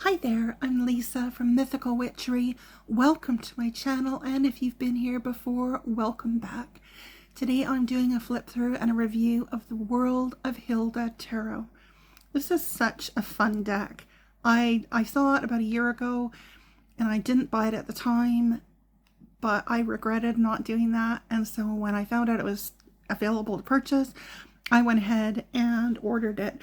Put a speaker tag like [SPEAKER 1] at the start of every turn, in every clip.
[SPEAKER 1] Hi there, I'm Lisa from Mythical Witchery. Welcome to my channel, and if you've been here before, welcome back. Today I'm doing a flip through and a review of the World of Hilda Tarot. This is such a fun deck. I saw it about a year ago and I didn't buy it at the time, but I regretted not doing that, and so when I found out it was available to purchase, I went ahead and ordered it.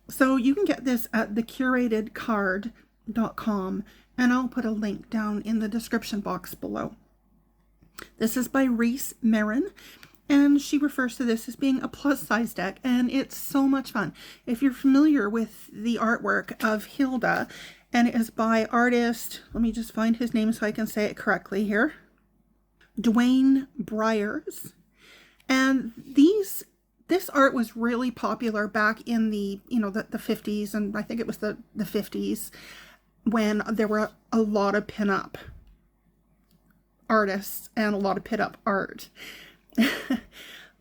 [SPEAKER 1] So you can get this at thecuratedcard.com, and I'll put a link down in the description box below. This is by Reese Marin, and she refers to this as being a plus-size deck, and it's so much fun. If you're familiar with the artwork of Hilda, and it is by artist, let me just find his name so I can say it correctly here, Dwayne Briers, and this art was really popular back in the, the 50s, and I think it was the 50s, when there were a lot of pin-up artists and a lot of pin-up art.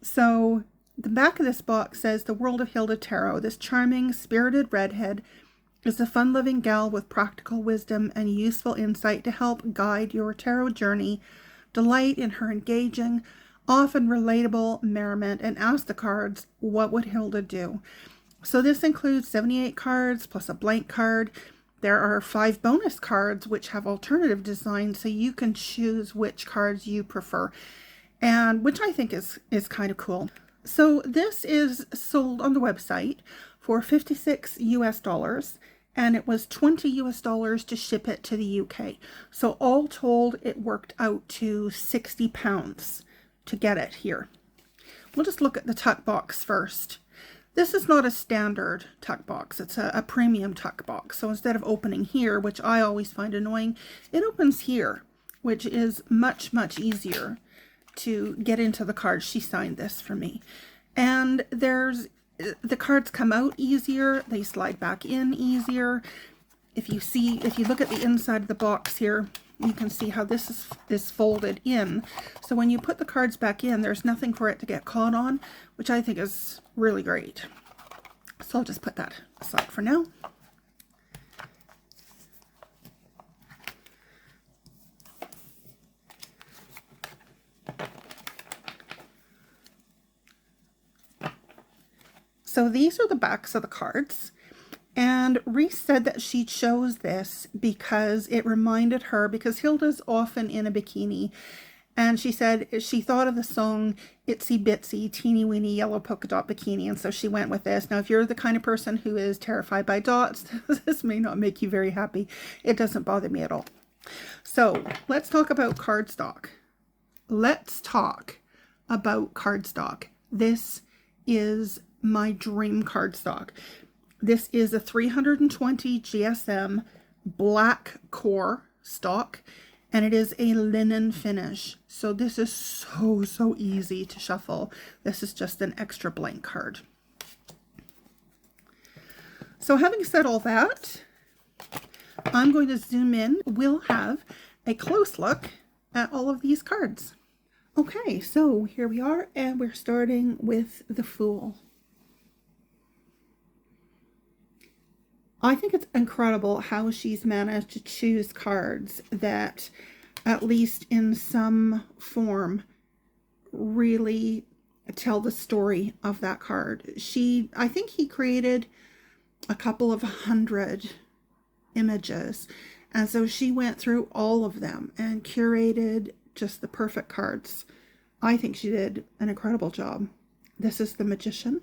[SPEAKER 1] So the back of this box says, "The World of Hilda Tarot. This charming, spirited redhead is a fun-loving gal with practical wisdom and useful insight to help guide your tarot journey. Delight in her engaging, often relatable merriment, and ask the cards, what would Hilda do?" So this includes 78 cards plus a blank card. There are 5 bonus cards which have alternative designs, so you can choose which cards you prefer, and which I think is kind of cool. So this is sold on the website for $56 US, and it was $20 US to ship it to the UK. So all told, it worked out to £60 to get it here. We'll just look at the tuck box first. This is not a standard tuck box, it's a premium tuck box. So instead of opening here, which I always find annoying, it opens here, which is much easier to get into the cards. She signed this for me. And the cards come out easier, they slide back in easier. If you look at the inside of the box here, you can see how this is folded in. So when you put the cards back in, there's nothing for it to get caught on, which I think is really great. So I'll just put that aside for now. So these are the backs of the cards. And Reese said that she chose this because it reminded her, because Hilda's often in a bikini, and she said she thought of the song Itsy Bitsy Teeny Weeny Yellow Polka Dot Bikini, and so she went with this. Now, if you're the kind of person who is terrified by dots, this may not make you very happy. It doesn't bother me at all. So let's talk about cardstock. Let's talk about cardstock. This is my dream cardstock. This is a 320 GSM black core stock, and it is a linen finish. So this is so easy to shuffle. This is just an extra blank card. So having said all that, I'm going to zoom in. We'll have a close look at all of these cards. Okay, so here we are, and we're starting with the Fool. I think it's incredible how she's managed to choose cards that, at least in some form, really tell the story of that card. I think he created a couple of 100 images, and so she went through all of them and curated just the perfect cards. I think she did an incredible job. This is the Magician.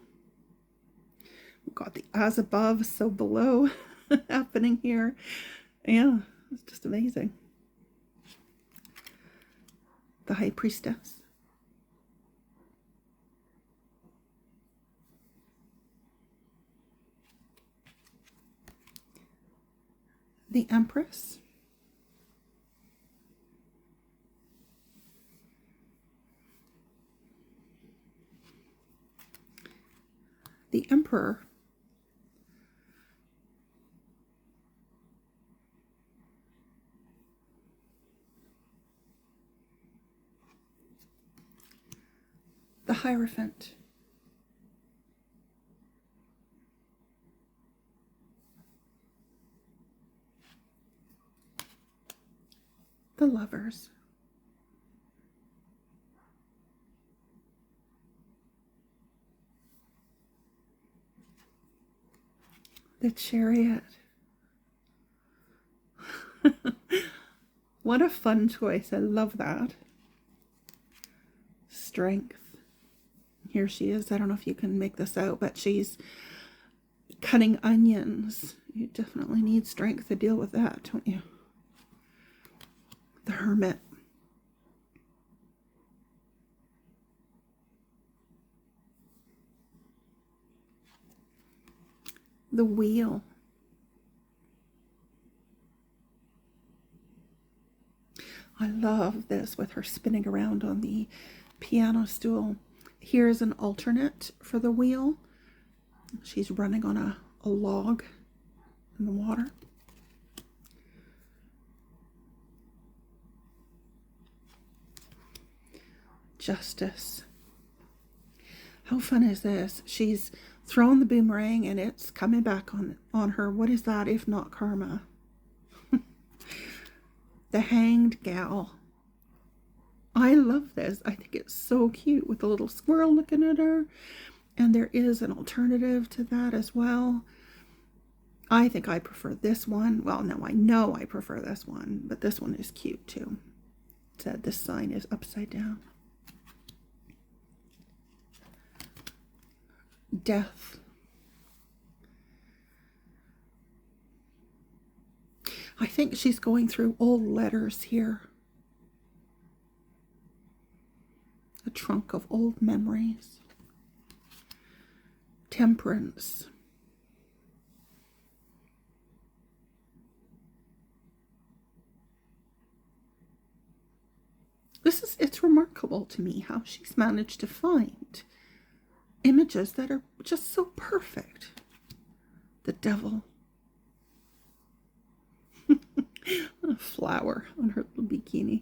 [SPEAKER 1] We've got the as above, so below happening here. Yeah, it's just amazing. The High Priestess. The Empress. The Emperor. The Hierophant. the Lovers, the Chariot. What a fun choice. I love that. Strength. Here she is. I don't know if you can make this out, but she's cutting onions. You definitely need strength to deal with that, don't you? The Hermit. The Wheel. I love this with her spinning around on the piano stool. Here's an alternate for the Wheel. She's running on a log in the water. Justice. How fun is this? She's thrown the boomerang and it's coming back on her. What is that if not karma? The Hanged Gal. I love this. I think it's so cute with the little squirrel looking at her. And there is an alternative to that as well. I think I prefer this one. Well, no, I know I prefer this one, but this one is cute too. It said this sign is upside down. Death. I think she's going through old letters here. A trunk of old memories. Temperance. It's remarkable to me how she's managed to find images that are just so perfect. The Devil. A flower on her little bikini.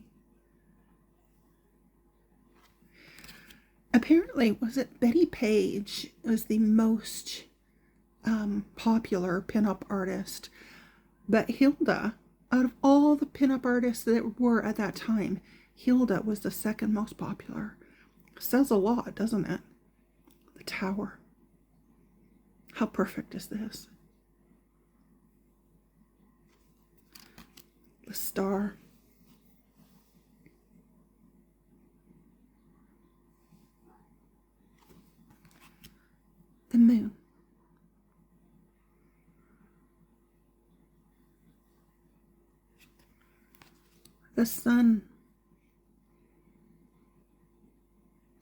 [SPEAKER 1] Apparently, was it Betty Page was the most popular pinup artist, but Hilda, out of all the pinup artists that were at that time, Hilda was the second most popular. Says a lot, doesn't it? The Tower. How perfect is this? The Star. The Moon. The Sun.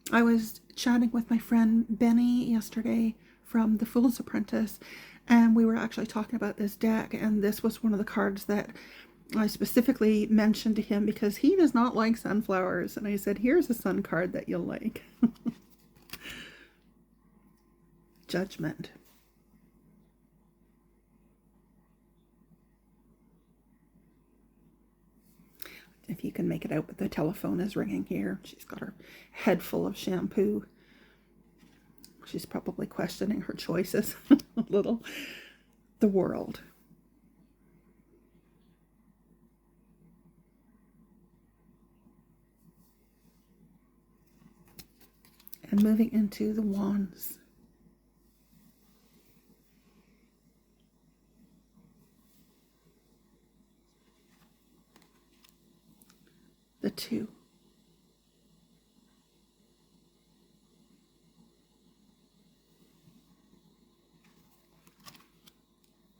[SPEAKER 1] I was chatting with my friend Benny yesterday from The Fool's Apprentice, and we were actually talking about this deck, and this was one of the cards that I specifically mentioned to him because he does not like sunflowers, and I said, here's a sun card that you'll like. Judgment. If you can make it out, but the telephone is ringing here. She's got her head full of shampoo. She's probably questioning her choices a little. The World. And moving into the Wands. The Two.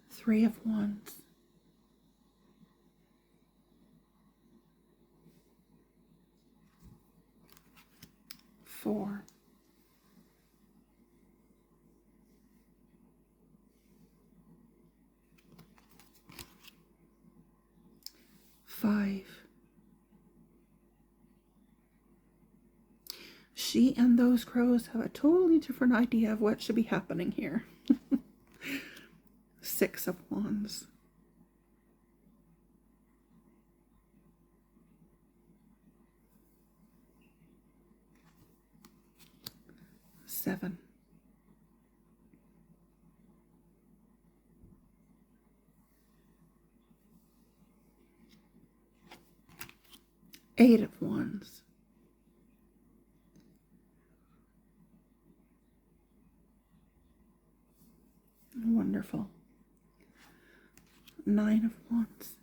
[SPEAKER 1] Three of Wands. Four. Five. She and those crows have a totally different idea of what should be happening here. Six of Wands. Seven. Eight of Wands. Wonderful. Nine of Wands.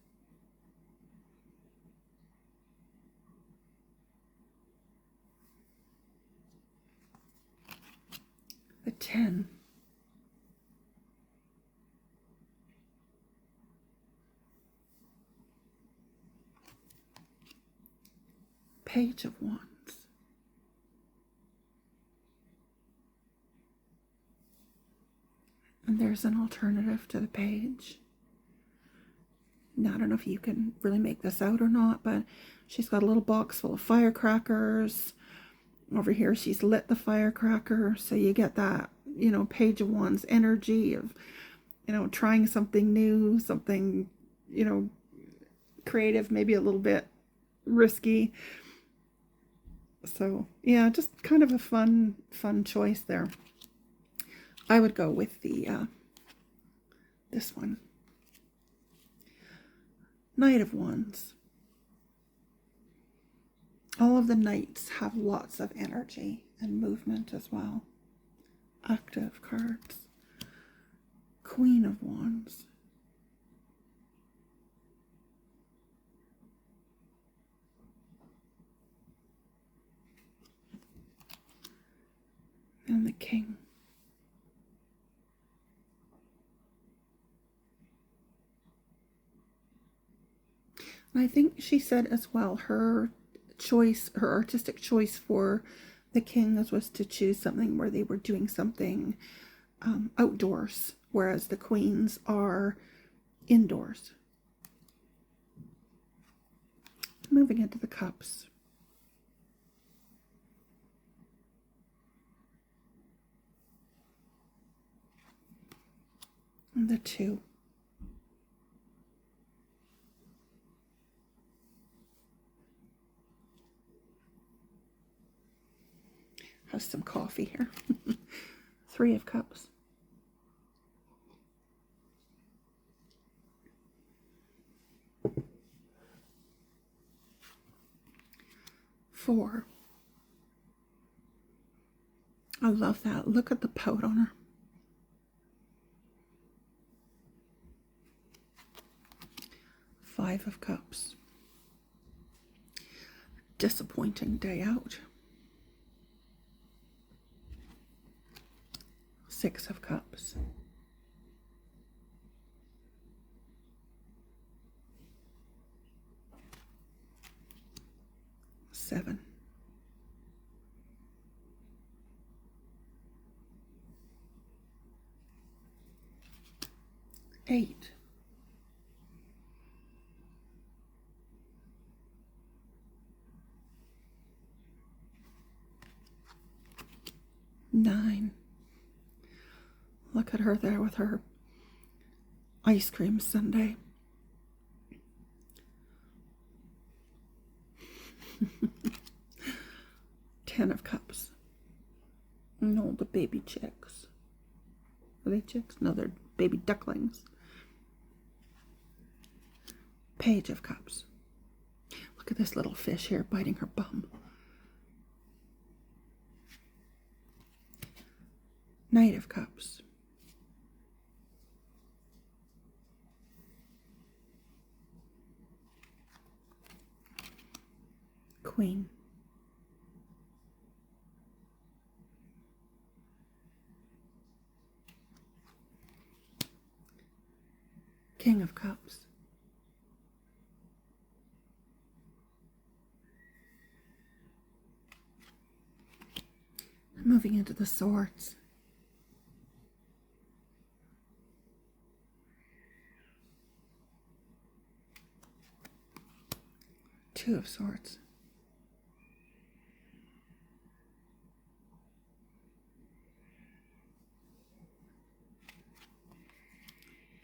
[SPEAKER 1] The 10. Page of Wands. And there's an alternative to the page. Now, I don't know if you can really make this out or not, but she's got a little box full of firecrackers. Over here, she's lit the firecracker. So you get that, you know, Page of Wands energy of, you know, trying something new, something, you know, creative, maybe a little bit risky. So, yeah, just kind of a fun choice there. I would go with the this one. Knight of Wands. All of the knights have lots of energy and movement as well. Active cards. Queen of Wands. And the King. And I think she said as well, her choice, her artistic choice for the Kings was to choose something where they were doing something outdoors, whereas the Queens are indoors. Moving into the Cups. And the 2. Have some coffee here. 3 of Cups. 4. I love that. Look at the pout on her. 5 of Cups. Disappointing day out. 6 of Cups. 7. 8. 9. Look at her there with her ice cream sundae. 10 of Cups. No, the baby chicks. Are they chicks? No, they're baby ducklings. Page of Cups. Look at this little fish here biting her bum. Knight of Cups. Queen. King of Cups. Moving into the Swords. Two of Swords.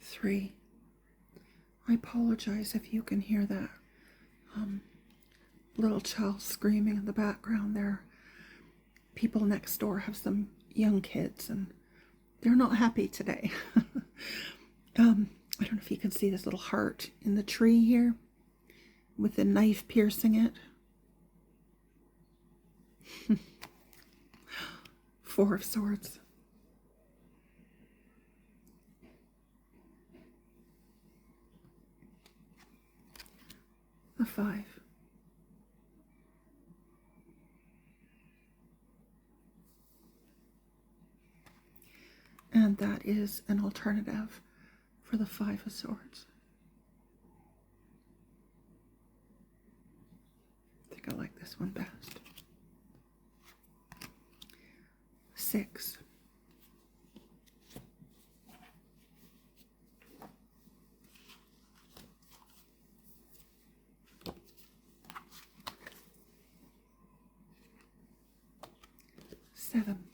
[SPEAKER 1] 3. I apologize if you can hear that little child screaming in the background there. People next door have some young kids and they're not happy today. I don't know if you can see this little heart in the tree here with the knife piercing it. Four of Swords. A 5. And that is an alternative for the 5 of Swords. I think I like this one best. 6. Seven.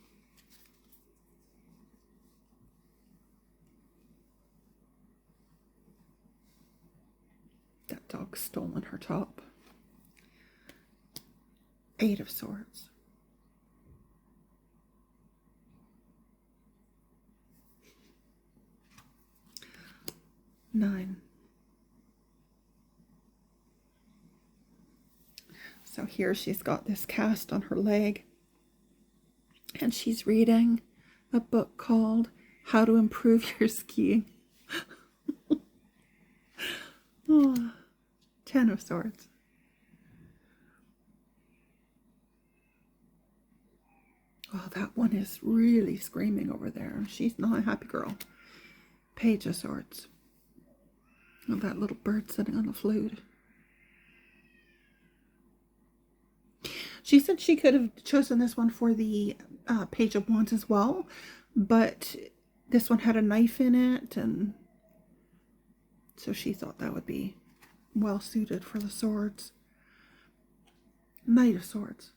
[SPEAKER 1] That dog's stolen her top. 8 of Swords. 9. So here she's got this cast on her leg, and she's reading a book called How to Improve Your Skiing. Oh, 10 of Swords. Oh, that one is really screaming over there. She's not a happy girl. Page of Swords. Oh, that little bird sitting on the flute. She said she could have chosen this one for the Page of Wands as well, but this one had a knife in it, and so she thought that would be well suited for the swords. Knight of Swords.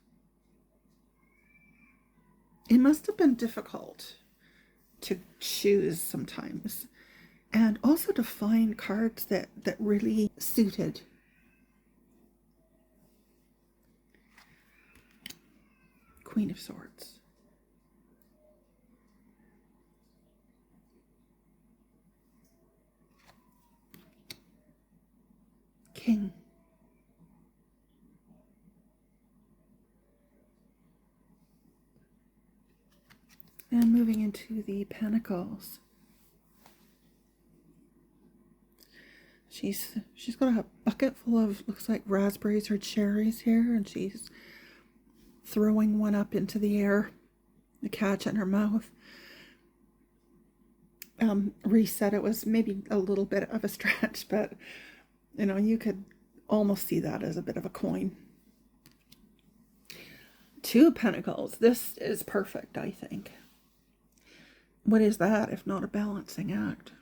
[SPEAKER 1] It must have been difficult to choose sometimes, and also to find cards that really suited. Queen of Swords. King. And moving into the Pentacles. She's got a bucket full of, looks like raspberries or cherries here, and she's throwing one up into the air, the catch in her mouth. Reset, it was maybe a little bit of a stretch, but you know, you could almost see that as a bit of a coin. 2 of Pentacles. This is perfect, I think. What is that if not a balancing act?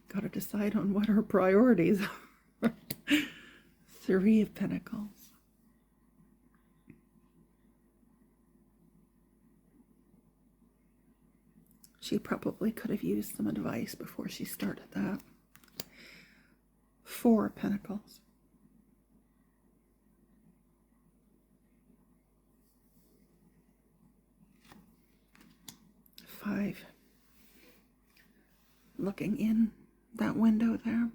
[SPEAKER 1] Got to decide on what her priorities are. 3 of Pentacles. She probably could have used some advice before she started that. 4 of Pentacles. 5. Looking in that window there.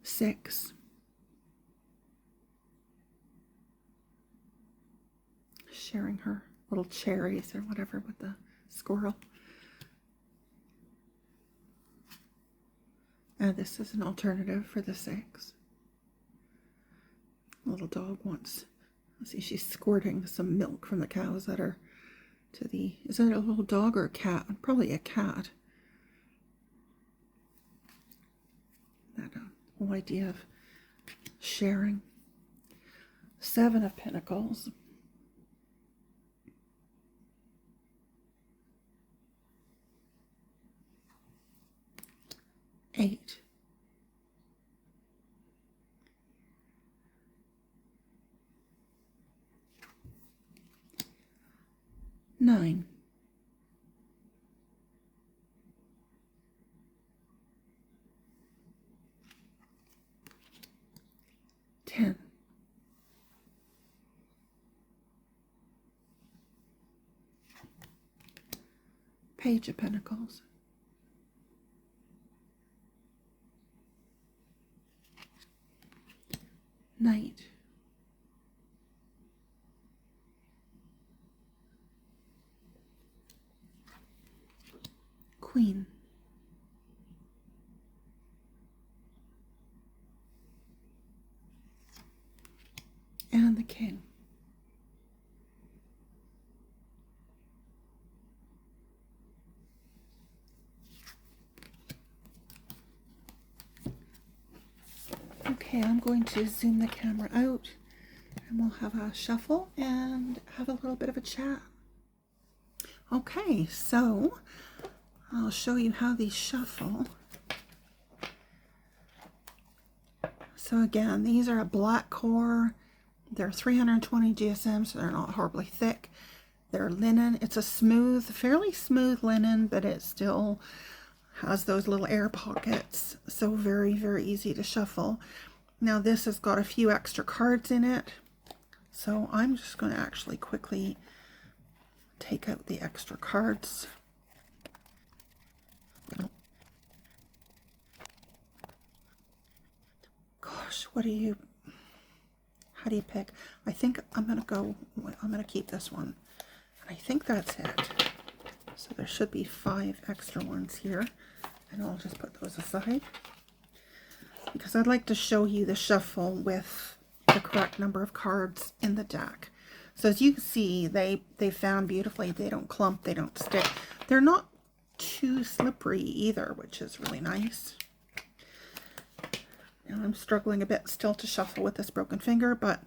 [SPEAKER 1] 6. Sharing her little cherries or whatever with the squirrel. And this is an alternative for the 6. Little dog wants, let's see, she's squirting some milk from the cows that are to the, is that a little dog or a cat? Probably a cat. That whole idea of sharing. 7 of Pentacles. 8. 9. 10. 'Page of Pentacles. Knight, Queen, and the King. Okay, I'm going to zoom the camera out and we'll have a shuffle and have a little bit of a chat. Okay, so I'll show you how these shuffle. So again, these are a black core. They're 320 GSM, so they're not horribly thick. They're linen. It's a smooth, fairly smooth linen, but it still has those little air pockets. So very, very easy to shuffle. Now this has got a few extra cards in it. So I'm just going to actually quickly take out the extra cards. Gosh, how do you pick? I think I'm going to keep this one. And I think that's it. So there should be 5 extra ones here. And I'll just put those aside. Because I'd like to show you the shuffle with the correct number of cards in the deck. So as you can see, they found beautifully. They don't clump, they don't stick. They're not too slippery either, which is really nice. Now I'm struggling a bit still to shuffle with this broken finger, but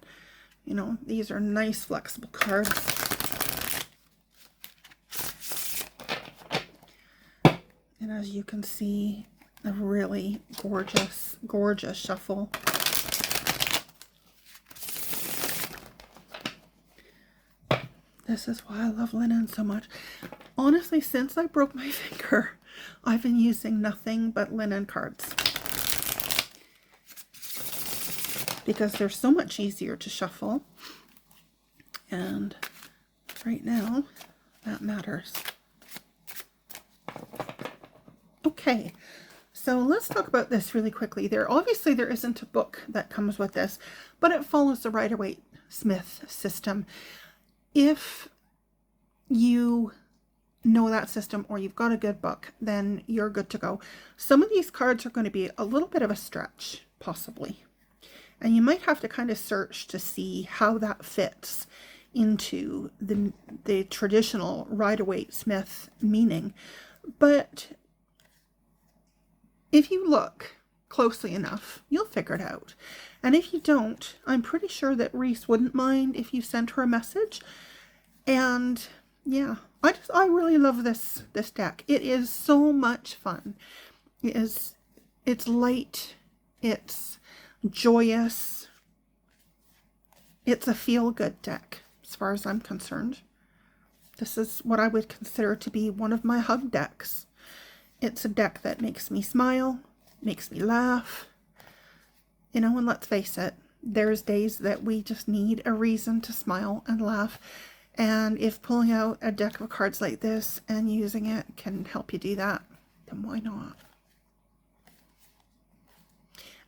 [SPEAKER 1] you know, these are nice flexible cards. And as you can see, a really gorgeous, gorgeous shuffle. This is why I love linen so much. Honestly, since I broke my finger, I've been using nothing but linen cards. Because they're so much easier to shuffle. And right now, that matters. Okay. So let's talk about this really quickly. Obviously there isn't a book that comes with this, but it follows the Rider-Waite-Smith system. If you know that system or you've got a good book, then you're good to go. Some of these cards are going to be a little bit of a stretch, possibly. And you might have to kind of search to see how that fits into the traditional Rider-Waite-Smith meaning. But if you look closely enough, you'll figure it out. And if you don't, I'm pretty sure that Reese wouldn't mind if you sent her a message. And yeah, I really love this deck. It is so much fun. It's light, it's joyous. It's a feel-good deck as far as I'm concerned. This is what I would consider to be one of my hug decks. It's a deck that makes me smile, makes me laugh. You know, and let's face it, there's days that we just need a reason to smile and laugh. And if pulling out a deck of cards like this and using it can help you do that, then why not?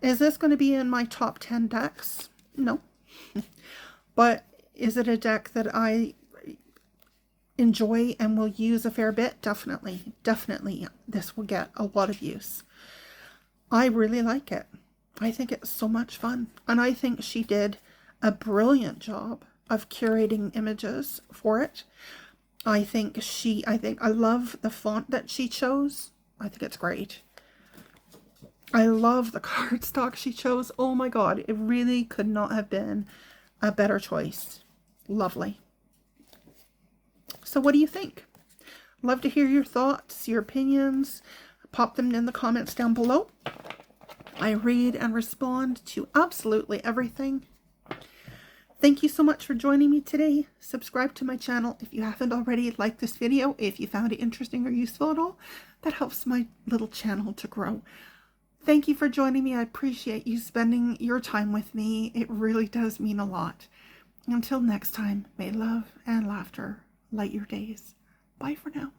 [SPEAKER 1] Is this going to be in my top 10 decks? No. But is it a deck that I enjoy and will use a fair bit? Definitely. Definitely this will get a lot of use. I really like it. I think it's so much fun. And I think she did a brilliant job of curating images for it. I love the font that she chose. I think it's great. I love the cardstock she chose. Oh my God, it really could not have been a better choice. Lovely. So what do you think? Love to hear your thoughts, your opinions. Pop them in the comments down below. I read and respond to absolutely everything. Thank you so much for joining me today. Subscribe to my channel if you haven't already. Like this video if you found it interesting or useful at all. That helps my little channel to grow. Thank you for joining me. I appreciate you spending your time with me. It really does mean a lot. Until next time, may love and laughter light your days. Bye for now.